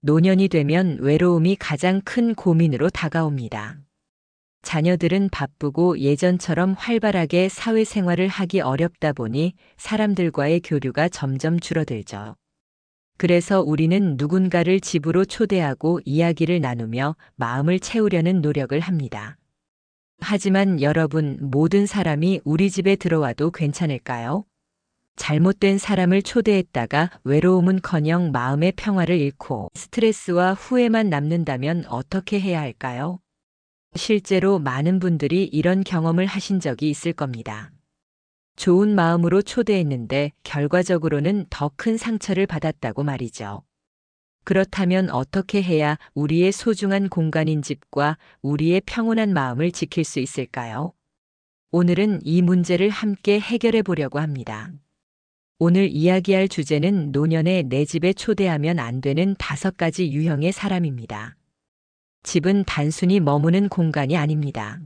노년이 되면 외로움이 가장 큰 고민으로 다가옵니다. 자녀들은 바쁘고 예전처럼 활발하게 사회생활을 하기 어렵다 보니 사람들과의 교류가 점점 줄어들죠. 그래서 우리는 누군가를 집으로 초대하고 이야기를 나누며 마음을 채우려는 노력을 합니다. 하지만 여러분, 모든 사람이 우리 집에 들어와도 괜찮을까요? 잘못된 사람을 초대했다가 외로움은커녕 마음의 평화를 잃고 스트레스와 후회만 남는다면 어떻게 해야 할까요? 실제로 많은 분들이 이런 경험을 하신 적이 있을 겁니다. 좋은 마음으로 초대했는데 결과적으로는 더 큰 상처를 받았다고 말이죠. 그렇다면 어떻게 해야 우리의 소중한 공간인 집과 우리의 평온한 마음을 지킬 수 있을까요? 오늘은 이 문제를 함께 해결해 보려고 합니다. 오늘 이야기할 주제는 노년에 내 집에 초대하면 안 되는 5가지 유형의 사람입니다. 집은 단순히 머무는 공간이 아닙니다.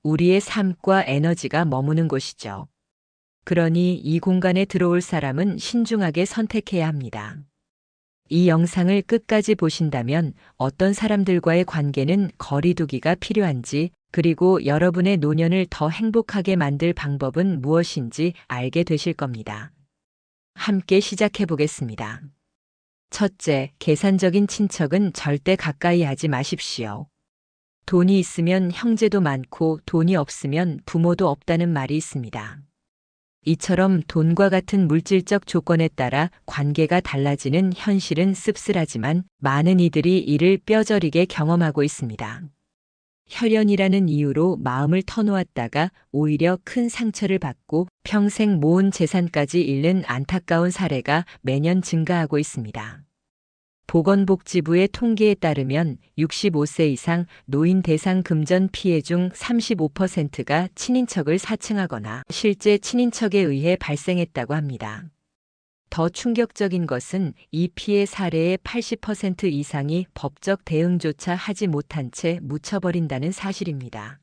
우리의 삶과 에너지가 머무는 곳이죠. 그러니 이 공간에 들어올 사람은 신중하게 선택해야 합니다. 이 영상을 끝까지 보신다면 어떤 사람들과의 관계는 거리두기가 필요한지, 그리고 여러분의 노년을 더 행복하게 만들 방법은 무엇인지 알게 되실 겁니다. 함께 시작해 보겠습니다. 첫째, 계산적인 친척은 절대 가까이 하지 마십시오. 돈이 있으면 형제도 많고 돈이 없으면 부모도 없다는 말이 있습니다. 이처럼 돈과 같은 물질적 조건에 따라 관계가 달라지는 현실은 씁쓸하지만 많은 이들이 이를 뼈저리게 경험하고 있습니다. 혈연이라는 이유로 마음을 터놓았다가 오히려 큰 상처를 받고 평생 모은 재산까지 잃는 안타까운 사례가 매년 증가하고 있습니다. 보건복지부의 통계에 따르면 65세 이상 노인 대상 금전 피해 중 35%가 친인척을 사칭하거나 실제 친인척에 의해 발생했다고 합니다. 더 충격적인 것은 이 피해 사례의 80% 이상이 법적 대응조차 하지 못한 채 묻혀버린다는 사실입니다.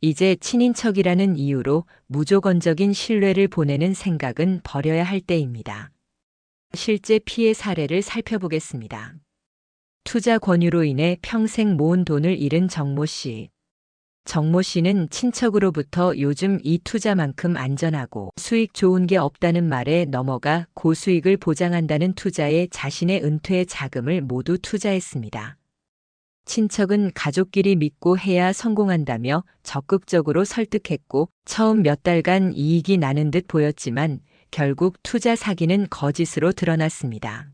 이제 친인척이라는 이유로 무조건적인 신뢰를 보내는 생각은 버려야 할 때입니다. 실제 피해 사례를 살펴보겠습니다. 투자 권유로 인해 평생 모은 돈을 잃은 정모 씨. 정모 씨는 친척으로부터 요즘 이 투자만큼 안전하고 수익 좋은 게 없다는 말에 넘어가 고수익을 보장한다는 투자에 자신의 은퇴의 자금을 모두 투자했습니다. 친척은 가족끼리 믿고 해야 성공한다며 적극적으로 설득했고 처음 몇 달간 이익이 나는 듯 보였지만 결국 투자 사기는 거짓으로 드러났습니다.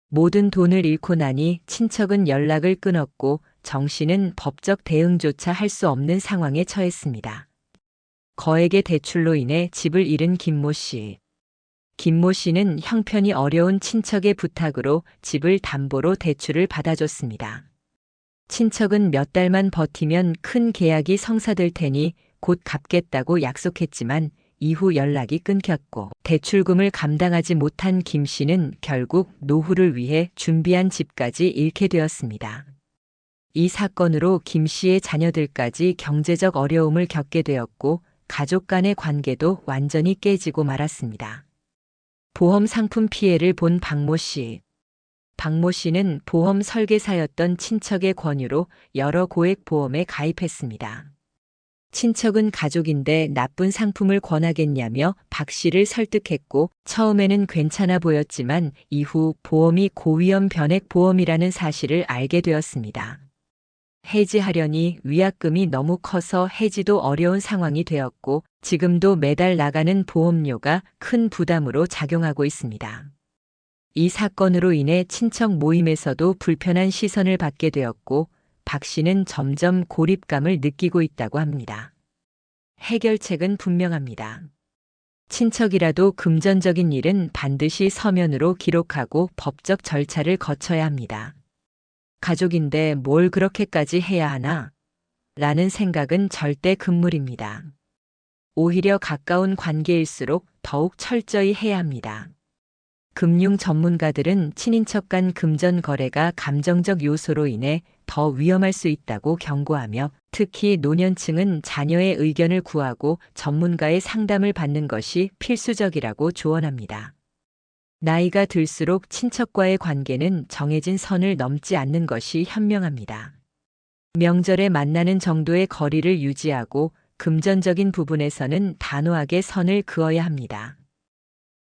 모든 돈을 잃고 나니 친척은 연락을 끊었고 정 씨는 법적 대응조차 할 수 없는 상황에 처했습니다. 거액의 대출로 인해 집을 잃은 김모 씨. 김모 씨는 형편이 어려운 친척의 부탁으로 집을 담보로 대출을 받아줬습니다. 친척은 몇 달만 버티면 큰 계약이 성사될 테니 곧 갚겠다고 약속했지만 이후 연락이 끊겼고 대출금을 감당하지 못한 김 씨는 결국 노후를 위해 준비한 집까지 잃게 되었습니다. 이 사건으로 김 씨의 자녀들까지 경제적 어려움을 겪게 되었고 가족 간의 관계도 완전히 깨지고 말았습니다. 보험 상품 피해를 본 박모 씨. 박모 씨는 보험 설계사였던 친척의 권유로 여러 고액 보험에 가입했습니다. 친척은 가족인데 나쁜 상품을 권하겠냐며 박 씨를 설득했고 처음에는 괜찮아 보였지만 이후 보험이 고위험 변액 보험이라는 사실을 알게 되었습니다. 해지하려니 위약금이 너무 커서 해지도 어려운 상황이 되었고 지금도 매달 나가는 보험료가 큰 부담으로 작용하고 있습니다. 이 사건으로 인해 친척 모임에서도 불편한 시선을 받게 되었고 박 씨는 점점 고립감을 느끼고 있다고 합니다. 해결책은 분명합니다. 친척이라도 금전적인 일은 반드시 서면으로 기록하고 법적 절차를 거쳐야 합니다. 가족인데 뭘 그렇게까지 해야 하나? 라는 생각은 절대 금물입니다. 오히려 가까운 관계일수록 더욱 철저히 해야 합니다. 금융 전문가들은 친인척 간 금전 거래가 감정적 요소로 인해 더 위험할 수 있다고 경고하며 특히 노년층은 자녀의 의견을 구하고 전문가의 상담을 받는 것이 필수적이라고 조언합니다. 나이가 들수록 친척과의 관계는 정해진 선을 넘지 않는 것이 현명합니다. 명절에 만나는 정도의 거리를 유지하고 금전적인 부분에서는 단호하게 선을 그어야 합니다.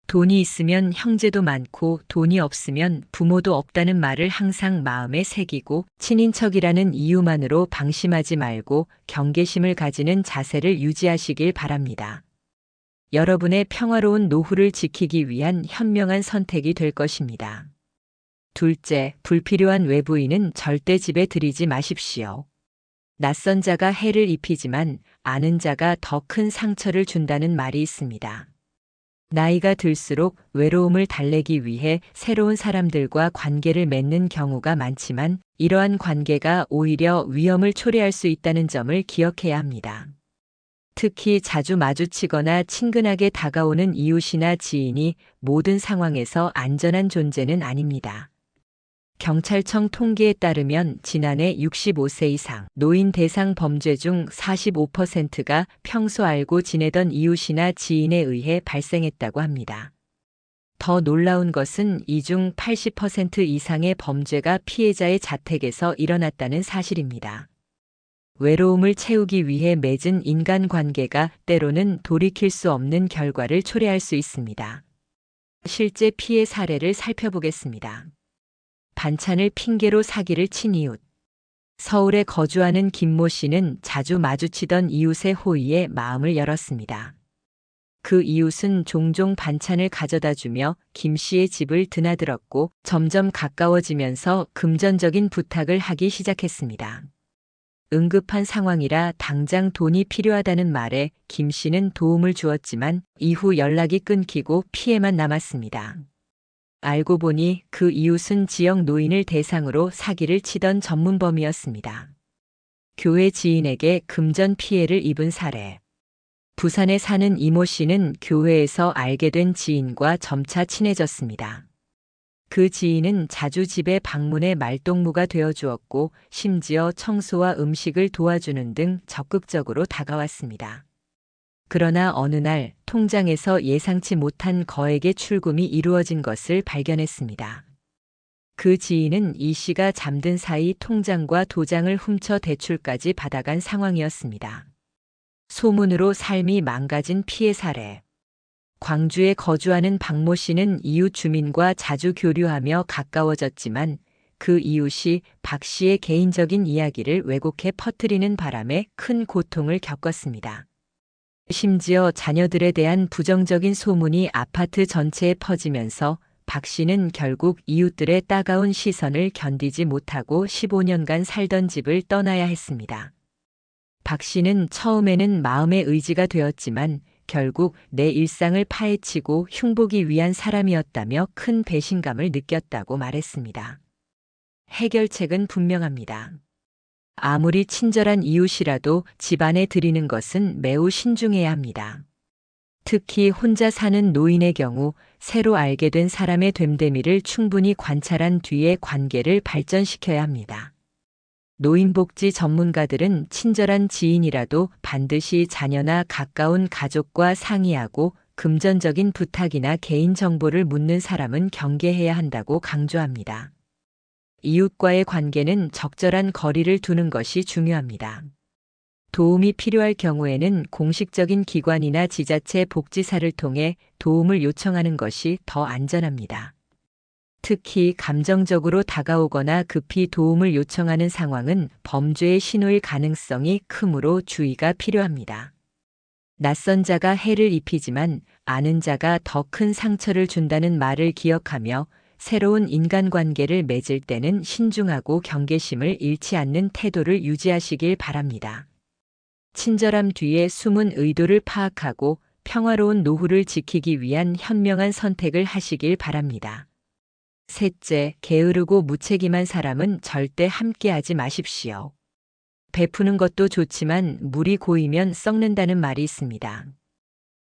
돈이 있으면 형제도 많고 돈이 없으면 부모도 없다는 말을 항상 마음에 새기고 친인척이라는 이유만으로 방심하지 말고 경계심을 가지는 자세를 유지하시길 바랍니다. 여러분의 평화로운 노후를 지키기 위한 현명한 선택이 될 것입니다. 둘째, 불필요한 외부인은 절대 집에 들이지 마십시오. 낯선 자가 해를 입히지만 아는 자가 더 큰 상처를 준다는 말이 있습니다. 나이가 들수록 외로움을 달래기 위해 새로운 사람들과 관계를 맺는 경우가 많지만 이러한 관계가 오히려 위험을 초래할 수 있다는 점을 기억해야 합니다. 특히 자주 마주치거나 친근하게 다가오는 이웃이나 지인이 모든 상황에서 안전한 존재는 아닙니다. 경찰청 통계에 따르면 지난해 65세 이상 노인 대상 범죄 중 45%가 평소 알고 지내던 이웃이나 지인에 의해 발생했다고 합니다. 더 놀라운 것은 이 중 80% 이상의 범죄가 피해자의 자택에서 일어났다는 사실입니다. 외로움을 채우기 위해 맺은 인간관계가 때로는 돌이킬 수 없는 결과를 초래할 수 있습니다. 실제 피해 사례를 살펴보겠습니다. 반찬을 핑계로 사기를 친 이웃. 서울에 거주하는 김모 씨는 자주 마주치던 이웃의 호의에 마음을 열었습니다. 그 이웃은 종종 반찬을 가져다 주며 김 씨의 집을 드나들었고 점점 가까워지면서 금전적인 부탁을 하기 시작했습니다. 응급한 상황이라 당장 돈이 필요하다는 말에 김 씨는 도움을 주었지만 이후 연락이 끊기고 피해만 남았습니다. 알고 보니 그 이웃은 지역 노인을 대상으로 사기를 치던 전문범이었습니다. 교회 지인에게 금전 피해를 입은 사례. 부산에 사는 이모 씨는 교회에서 알게 된 지인과 점차 친해졌습니다. 그 지인은 자주 집에 방문해 말동무가 되어주었고 심지어 청소와 음식을 도와주는 등 적극적으로 다가왔습니다. 그러나 어느 날 통장에서 예상치 못한 거액의 출금이 이루어진 것을 발견했습니다. 그 지인은 이 씨가 잠든 사이 통장과 도장을 훔쳐 대출까지 받아간 상황이었습니다. 소문으로 삶이 망가진 피해 사례. 광주에 거주하는 박모 씨는 이웃 주민과 자주 교류하며 가까워졌지만 그 이웃이 박 씨의 개인적인 이야기를 왜곡해 퍼뜨리는 바람에 큰 고통을 겪었습니다. 심지어 자녀들에 대한 부정적인 소문이 아파트 전체에 퍼지면서 박 씨는 결국 이웃들의 따가운 시선을 견디지 못하고 15년간 살던 집을 떠나야 했습니다. 박 씨는 처음에는 마음의 의지가 되었지만 결국 내 일상을 파헤치고 흉보기 위한 사람이었다며 큰 배신감을 느꼈다고 말했습니다. 해결책은 분명합니다. 아무리 친절한 이웃이라도 집안에 들이는 것은 매우 신중해야 합니다. 특히 혼자 사는 노인의 경우 새로 알게 된 사람의 됨됨이를 충분히 관찰한 뒤에 관계를 발전시켜야 합니다. 노인복지 전문가들은 친절한 지인이라도 반드시 자녀나 가까운 가족과 상의하고 금전적인 부탁이나 개인정보를 묻는 사람은 경계해야 한다고 강조합니다. 이웃과의 관계는 적절한 거리를 두는 것이 중요합니다. 도움이 필요할 경우에는 공식적인 기관이나 지자체 복지사를 통해 도움을 요청하는 것이 더 안전합니다. 특히 감정적으로 다가오거나 급히 도움을 요청하는 상황은 범죄의 신호일 가능성이 크므로 주의가 필요합니다. 낯선 자가 해를 입히지만 아는 자가 더 큰 상처를 준다는 말을 기억하며 새로운 인간관계를 맺을 때는 신중하고 경계심을 잃지 않는 태도를 유지하시길 바랍니다. 친절함 뒤에 숨은 의도를 파악하고 평화로운 노후를 지키기 위한 현명한 선택을 하시길 바랍니다. 셋째, 게으르고 무책임한 사람은 절대 함께하지 마십시오. 베푸는 것도 좋지만 물이 고이면 썩는다는 말이 있습니다.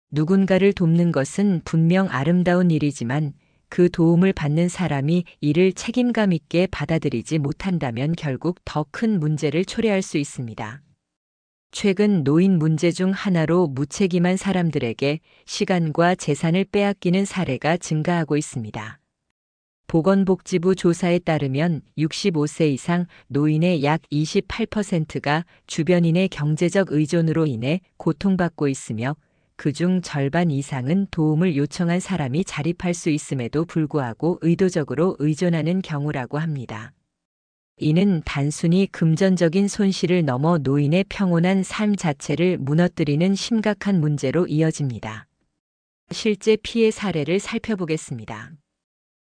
누군가를 돕는 것은 분명 아름다운 일이지만 그 도움을 받는 사람이 이를 책임감 있게 받아들이지 못한다면 결국 더 큰 문제를 초래할 수 있습니다. 최근 노인 문제 중 하나로 무책임한 사람들에게 시간과 재산을 빼앗기는 사례가 증가하고 있습니다. 보건복지부 조사에 따르면 65세 이상 노인의 약 28%가 주변인의 경제적 의존으로 인해 고통받고 있으며 그중 절반 이상은 도움을 요청한 사람이 자립할 수 있음에도 불구하고 의도적으로 의존하는 경우라고 합니다. 이는 단순히 금전적인 손실을 넘어 노인의 평온한 삶 자체를 무너뜨리는 심각한 문제로 이어집니다. 실제 피해 사례를 살펴보겠습니다.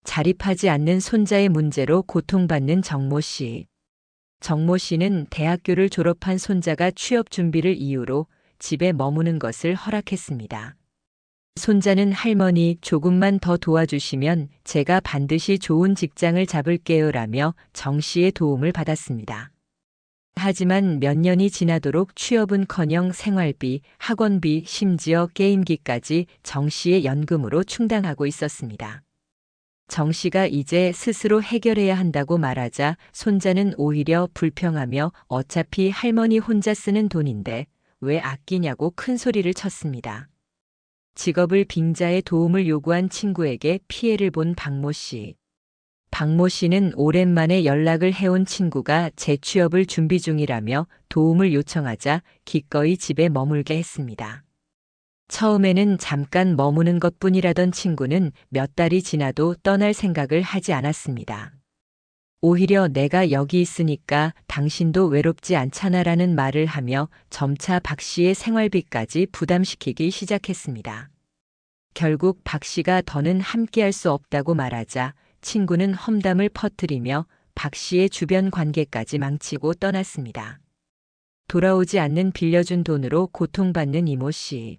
자립하지 않는 손자의 문제로 고통받는 정모 씨. 정모 씨는 대학교를 졸업한 손자가 취업 준비를 이유로 집에 머무는 것을 허락했습니다. 손자는 할머니 조금만 더 도와주시면 제가 반드시 좋은 직장을 잡을게요라며 정 씨의 도움을 받았습니다. 하지만 몇 년이 지나도록 취업은커녕 생활비, 학원비, 심지어 게임기까지 정 씨의 연금으로 충당하고 있었습니다. 정 씨가 이제 스스로 해결해야 한다고 말하자 손자는 오히려 불평하며 어차피 할머니 혼자 쓰는 돈인데 왜 아끼냐고 큰 소리를 쳤습니다. 직업을 빙자해 도움을 요구한 친구에게 피해를 본 박모 씨. 박모 씨는 오랜만에 연락을 해온 친구가 재취업을 준비 중이라며 도움을 요청하자 기꺼이 집에 머물게 했습니다. 처음에는 잠깐 머무는 것뿐이라던 친구는 몇 달이 지나도 떠날 생각을 하지 않았습니다. 오히려 내가 여기 있으니까 당신도 외롭지 않잖아라는 말을 하며 점차 박 씨의 생활비까지 부담시키기 시작했습니다. 결국 박 씨가 더는 함께할 수 없다고 말하자 친구는 험담을 퍼뜨리며 박 씨의 주변 관계까지 망치고 떠났습니다. 돌아오지 않는 빌려준 돈으로 고통받는 이모 씨.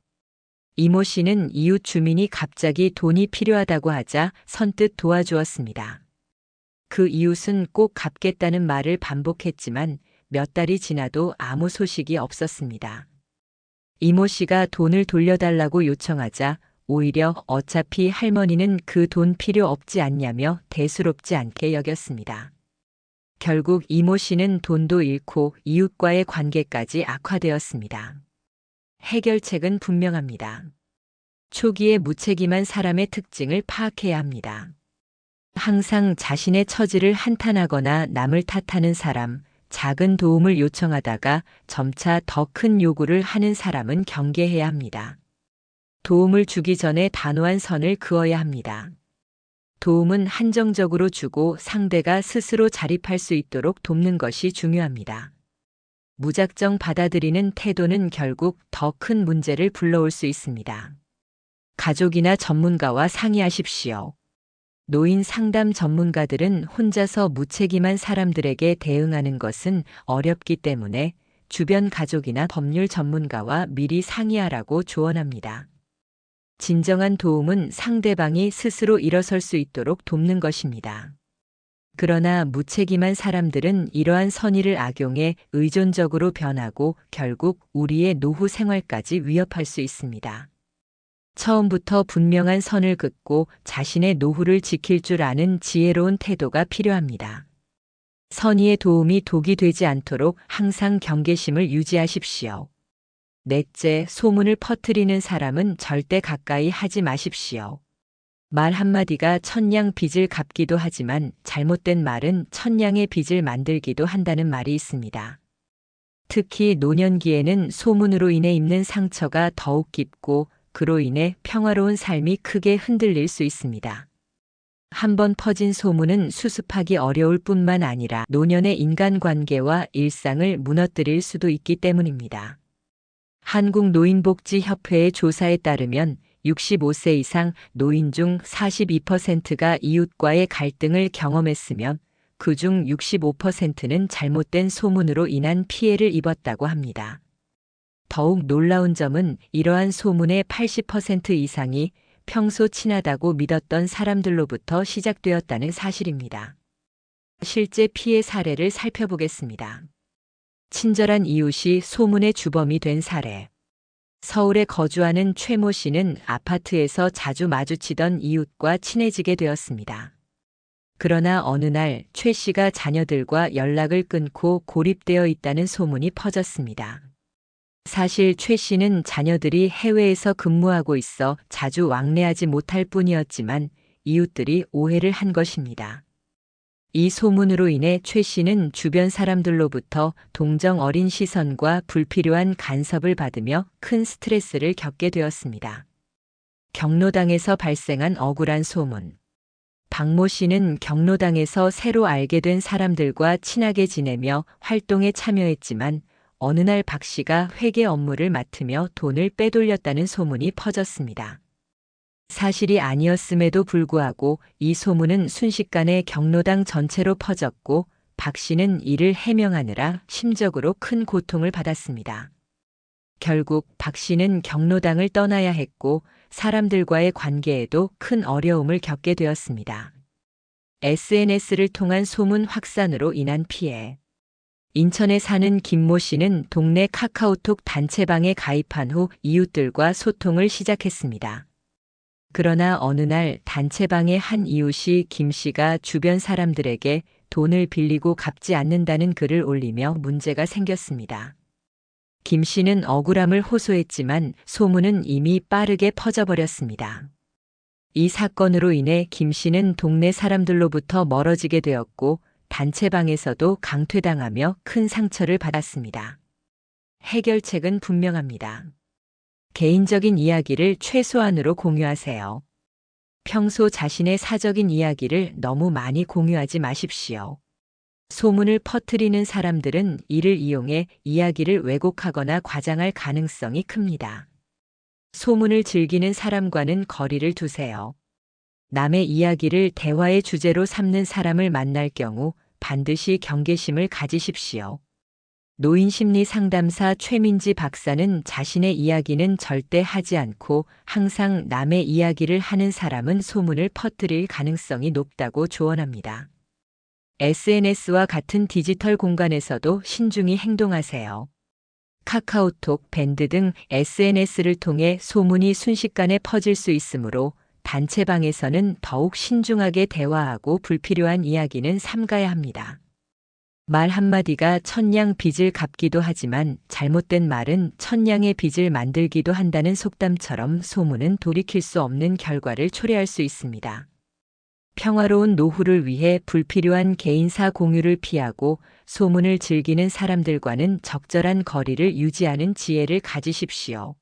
이모 씨는 이웃 주민이 갑자기 돈이 필요하다고 하자 선뜻 도와주었습니다. 그 이웃은 꼭 갚겠다는 말을 반복했지만 몇 달이 지나도 아무 소식이 없었습니다. 이모 씨가 돈을 돌려달라고 요청하자 오히려 어차피 할머니는 그 돈 필요 없지 않냐며 대수롭지 않게 여겼습니다. 결국 이모 씨는 돈도 잃고 이웃과의 관계까지 악화되었습니다. 해결책은 분명합니다. 초기에 무책임한 사람의 특징을 파악해야 합니다. 항상 자신의 처지를 한탄하거나 남을 탓하는 사람, 작은 도움을 요청하다가 점차 더 큰 요구를 하는 사람은 경계해야 합니다. 도움을 주기 전에 단호한 선을 그어야 합니다. 도움은 한정적으로 주고 상대가 스스로 자립할 수 있도록 돕는 것이 중요합니다. 무작정 받아들이는 태도는 결국 더 큰 문제를 불러올 수 있습니다. 가족이나 전문가와 상의하십시오. 노인 상담 전문가들은 혼자서 무책임한 사람들에게 대응하는 것은 어렵기 때문에 주변 가족이나 법률 전문가와 미리 상의하라고 조언합니다. 진정한 도움은 상대방이 스스로 일어설 수 있도록 돕는 것입니다. 그러나 무책임한 사람들은 이러한 선의를 악용해 의존적으로 변하고 결국 우리의 노후 생활까지 위협할 수 있습니다. 처음부터 분명한 선을 긋고 자신의 노후를 지킬 줄 아는 지혜로운 태도가 필요합니다. 선의의 도움이 독이 되지 않도록 항상 경계심을 유지하십시오. 넷째, 소문을 퍼뜨리는 사람은 절대 가까이 하지 마십시오. 말 한마디가 천냥 빚을 갚기도 하지만 잘못된 말은 천냥의 빚을 만들기도 한다는 말이 있습니다. 특히 노년기에는 소문으로 인해 입는 상처가 더욱 깊고 그로 인해 평화로운 삶이 크게 흔들릴 수 있습니다. 한번 퍼진 소문은 수습하기 어려울 뿐만 아니라 노년의 인간관계와 일상을 무너뜨릴 수도 있기 때문입니다. 한국노인복지협회의 조사에 따르면 65세 이상 노인 중 42%가 이웃과의 갈등을 경험했으며 그중 65%는 잘못된 소문으로 인한 피해를 입었다고 합니다. 더욱 놀라운 점은 이러한 소문의 80% 이상이 평소 친하다고 믿었던 사람들로부터 시작되었다는 사실입니다. 실제 피해 사례를 살펴보겠습니다. 친절한 이웃이 소문의 주범이 된 사례. 서울에 거주하는 최모 씨는 아파트에서 자주 마주치던 이웃과 친해지게 되었습니다. 그러나 어느 날 최 씨가 자녀들과 연락을 끊고 고립되어 있다는 소문이 퍼졌습니다. 사실 최 씨는 자녀들이 해외에서 근무하고 있어 자주 왕래하지 못할 뿐이었지만 이웃들이 오해를 한 것입니다. 이 소문으로 인해 최 씨는 주변 사람들로부터 동정 어린 시선과 불필요한 간섭을 받으며 큰 스트레스를 겪게 되었습니다. 경로당에서 발생한 억울한 소문. 박모 씨는 경로당에서 새로 알게 된 사람들과 친하게 지내며 활동에 참여했지만 어느 날 박 씨가 회계 업무를 맡으며 돈을 빼돌렸다는 소문이 퍼졌습니다. 사실이 아니었음에도 불구하고 이 소문은 순식간에 경로당 전체로 퍼졌고 박 씨는 이를 해명하느라 심적으로 큰 고통을 받았습니다. 결국 박 씨는 경로당을 떠나야 했고 사람들과의 관계에도 큰 어려움을 겪게 되었습니다. SNS를 통한 소문 확산으로 인한 피해. 인천에 사는 김모 씨는 동네 카카오톡 단체방에 가입한 후 이웃들과 소통을 시작했습니다. 그러나 어느 날 단체방의 한 이웃이 김 씨가 주변 사람들에게 돈을 빌리고 갚지 않는다는 글을 올리며 문제가 생겼습니다. 김 씨는 억울함을 호소했지만 소문은 이미 빠르게 퍼져버렸습니다. 이 사건으로 인해 김 씨는 동네 사람들로부터 멀어지게 되었고 단체방에서도 강퇴당하며 큰 상처를 받았습니다. 해결책은 분명합니다. 개인적인 이야기를 최소한으로 공유하세요. 평소 자신의 사적인 이야기를 너무 많이 공유하지 마십시오. 소문을 퍼뜨리는 사람들은 이를 이용해 이야기를 왜곡하거나 과장할 가능성이 큽니다. 소문을 즐기는 사람과는 거리를 두세요. 남의 이야기를 대화의 주제로 삼는 사람을 만날 경우 반드시 경계심을 가지십시오. 노인심리 상담사 최민지 박사는 자신의 이야기는 절대 하지 않고 항상 남의 이야기를 하는 사람은 소문을 퍼뜨릴 가능성이 높다고 조언합니다. SNS와 같은 디지털 공간에서도 신중히 행동하세요. 카카오톡, 밴드 등 SNS를 통해 소문이 순식간에 퍼질 수 있으므로 단체방에서는 더욱 신중하게 대화하고 불필요한 이야기는 삼가야 합니다. 말 한마디가 천냥 빚을 갚기도 하지만 잘못된 말은 천냥의 빚을 만들기도 한다는 속담처럼 소문은 돌이킬 수 없는 결과를 초래할 수 있습니다. 평화로운 노후를 위해 불필요한 개인사 공유를 피하고 소문을 즐기는 사람들과는 적절한 거리를 유지하는 지혜를 가지십시오.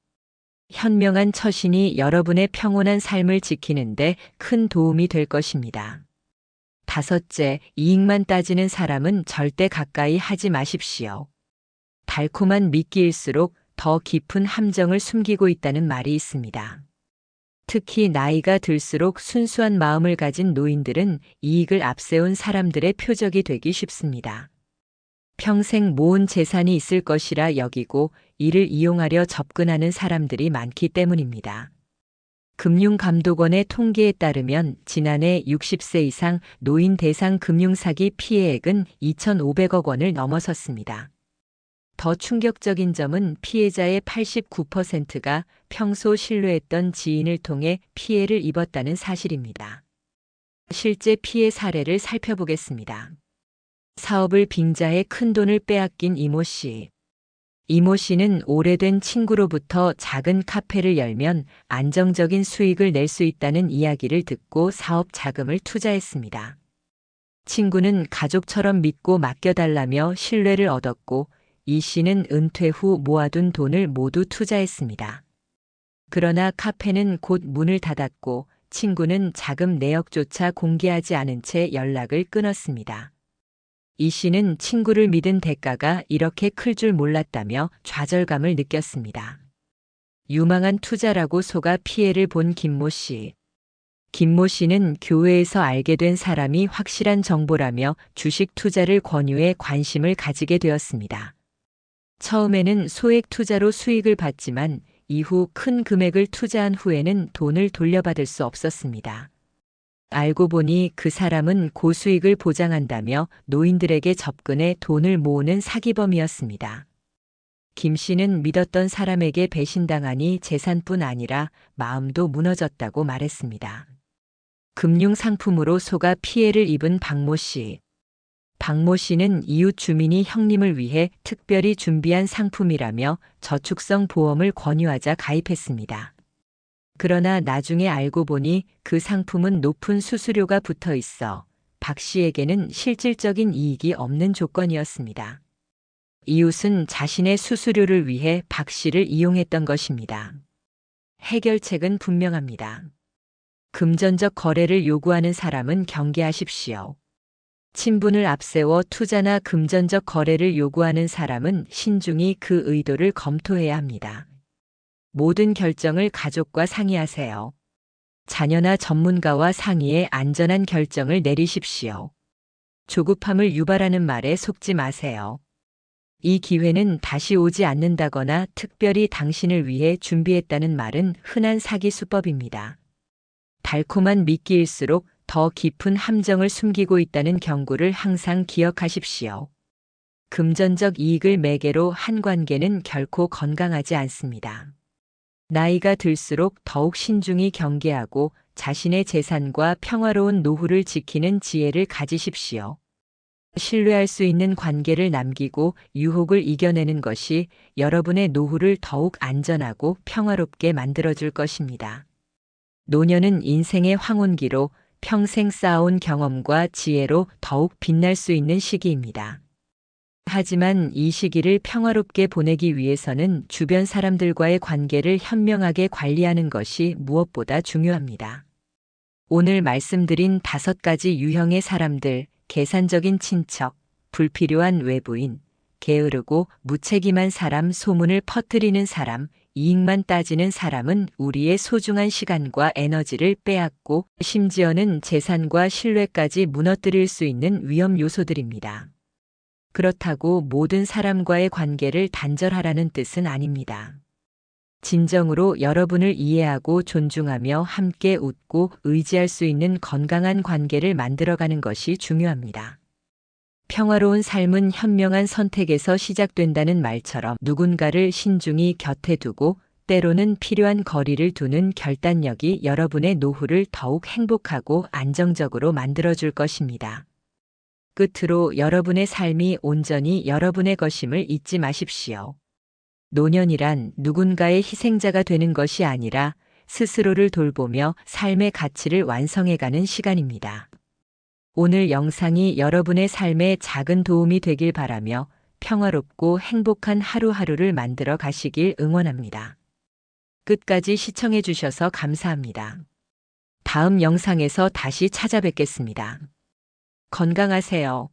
현명한 처신이 여러분의 평온한 삶을 지키는데 큰 도움이 될 것입니다. 다섯째, 이익만 따지는 사람은 절대 가까이 하지 마십시오. 달콤한 미끼일수록 더 깊은 함정을 숨기고 있다는 말이 있습니다. 특히 나이가 들수록 순수한 마음을 가진 노인들은 이익을 앞세운 사람들의 표적이 되기 쉽습니다. 평생 모은 재산이 있을 것이라 여기고 이를 이용하려 접근하는 사람들이 많기 때문입니다. 금융감독원의 통계에 따르면 지난해 60세 이상 노인 대상 금융사기 피해액은 2,500억 원을 넘어섰습니다. 더 충격적인 점은 피해자의 89%가 평소 신뢰했던 지인을 통해 피해를 입었다는 사실입니다. 실제 피해 사례를 살펴보겠습니다. 사업을 빙자해 큰돈을 빼앗긴 이모 씨. 이모 씨는 오래된 친구로부터 작은 카페를 열면 안정적인 수익을 낼 수 있다는 이야기를 듣고 사업 자금을 투자했습니다. 친구는 가족처럼 믿고 맡겨달라며 신뢰를 얻었고 이 씨는 은퇴 후 모아둔 돈을 모두 투자했습니다. 그러나 카페는 곧 문을 닫았고 친구는 자금 내역조차 공개하지 않은 채 연락을 끊었습니다. 이 씨는 친구를 믿은 대가가 이렇게 클 줄 몰랐다며 좌절감을 느꼈습니다. 유망한 투자라고 속아 피해를 본 김모 씨. 김모 씨는 교회에서 알게 된 사람이 확실한 정보라며 주식 투자를 권유해 관심을 가지게 되었습니다. 처음에는 소액 투자로 수익을 받지만 이후 큰 금액을 투자한 후에는 돈을 돌려받을 수 없었습니다. 알고 보니 그 사람은 고수익을 보장한다며 노인들에게 접근해 돈을 모으는 사기범이었습니다. 김 씨는 믿었던 사람에게 배신당하니 재산뿐 아니라 마음도 무너졌다고 말했습니다. 금융 상품으로 속아 피해를 입은 박모 씨. 박모 씨는 이웃 주민이 형님을 위해 특별히 준비한 상품이라며 저축성 보험을 권유하자 가입했습니다. 그러나 나중에 알고 보니 그 상품은 높은 수수료가 붙어 있어 박 씨에게는 실질적인 이익이 없는 조건이었습니다. 이웃은 자신의 수수료를 위해 박 씨를 이용했던 것입니다. 해결책은 분명합니다. 금전적 거래를 요구하는 사람은 경계하십시오. 친분을 앞세워 투자나 금전적 거래를 요구하는 사람은 신중히 그 의도를 검토해야 합니다. 모든 결정을 가족과 상의하세요. 자녀나 전문가와 상의해 안전한 결정을 내리십시오. 조급함을 유발하는 말에 속지 마세요. 이 기회는 다시 오지 않는다거나 특별히 당신을 위해 준비했다는 말은 흔한 사기 수법입니다. 달콤한 미끼일수록 더 깊은 함정을 숨기고 있다는 경고를 항상 기억하십시오. 금전적 이익을 매개로 한 관계는 결코 건강하지 않습니다. 나이가 들수록 더욱 신중히 경계하고 자신의 재산과 평화로운 노후를 지키는 지혜를 가지십시오. 신뢰할 수 있는 관계를 남기고 유혹을 이겨내는 것이 여러분의 노후를 더욱 안전하고 평화롭게 만들어줄 것입니다. 노년은 인생의 황혼기로 평생 쌓아온 경험과 지혜로 더욱 빛날 수 있는 시기입니다. 하지만 이 시기를 평화롭게 보내기 위해서는 주변 사람들과의 관계를 현명하게 관리하는 것이 무엇보다 중요합니다. 오늘 말씀드린 5가지 유형의 사람들, 계산적인 친척, 불필요한 외부인, 게으르고 무책임한 사람, 소문을 퍼뜨리는 사람, 이익만 따지는 사람은 우리의 소중한 시간과 에너지를 빼앗고 심지어는 재산과 신뢰까지 무너뜨릴 수 있는 위험 요소들입니다. 그렇다고 모든 사람과의 관계를 단절하라는 뜻은 아닙니다. 진정으로 여러분을 이해하고 존중하며 함께 웃고 의지할 수 있는 건강한 관계를 만들어가는 것이 중요합니다. 평화로운 삶은 현명한 선택에서 시작된다는 말처럼 누군가를 신중히 곁에 두고 때로는 필요한 거리를 두는 결단력이 여러분의 노후를 더욱 행복하고 안정적으로 만들어줄 것입니다. 끝으로 여러분의 삶이 온전히 여러분의 것임을 잊지 마십시오. 노년이란 누군가의 희생자가 되는 것이 아니라 스스로를 돌보며 삶의 가치를 완성해가는 시간입니다. 오늘 영상이 여러분의 삶에 작은 도움이 되길 바라며 평화롭고 행복한 하루하루를 만들어 가시길 응원합니다. 끝까지 시청해 주셔서 감사합니다. 다음 영상에서 다시 찾아뵙겠습니다. 건강하세요.